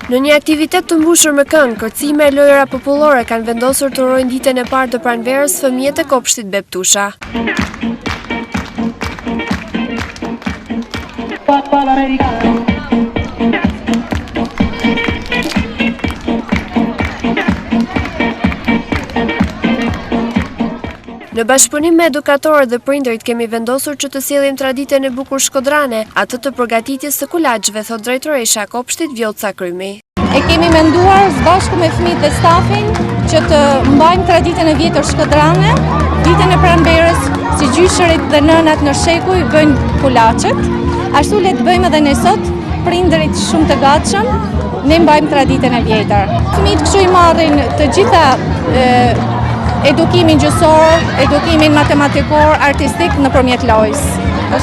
Në një aktivitet të mbushur me këngë, kërcime e lojra popullore kanë vendosur të urojnë ditën e parë të pranverës fëmijët e kopshtit Beptusha. Në bashkëpunim me edukatorët dhe prindërit kemi vendosur që të sjellim traditën e bukur shkodrane, atë të përgatitjes së kulaçve, thot drejtoresha e kopshtit Vjoca Krymi. E kemi menduar së bashku me fëmijët dhe stafin që të mbajmë traditën e vjetër shkodrane, ditën e pranverës, si gjyshërit dhe nënat në shekuj bëjnë kulaçet, ashtu le të bëjmë edhe ne sot, prindërit shumë të gatshëm, ne mbajmë traditën e vjetër. Fëmijët kështu i marrin të gjitha edukimin gjësor, edukimin matematikor, artistik nëpërmjet lojës.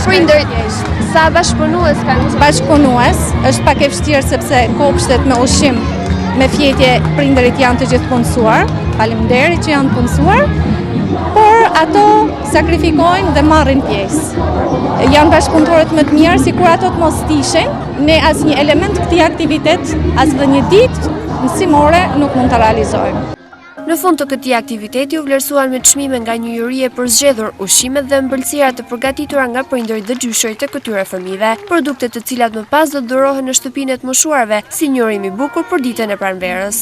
Prindërit, sa bashkëpunues kanë? Bashkëpunues, është pak e vështirë sepse kopshtet me ushqim, me fjetje, prindërit janë të gjithë punësuar, faleminderit që janë punësuar, por ato sakrifikojnë dhe marrin pjesë. Janë bashkëpunëtorët më të mirë, si kur ato të mos tishen, ne as një element këtij aktivitet, as dhe një ditë mësimore nuk mund të realizojmë. Në fund të këtij aktiviteti u vlerësuan me çmime nga një juri e përzgjedhur ushqimet dhe ëmbëlsirat të përgatitura nga prindërit dhe gjyshërit e këtyre fëmijëve, produkte të cilat më pas do të dhurohen në shtëpinë e të moshuarve si një urim i bukur për ditën e pranverës.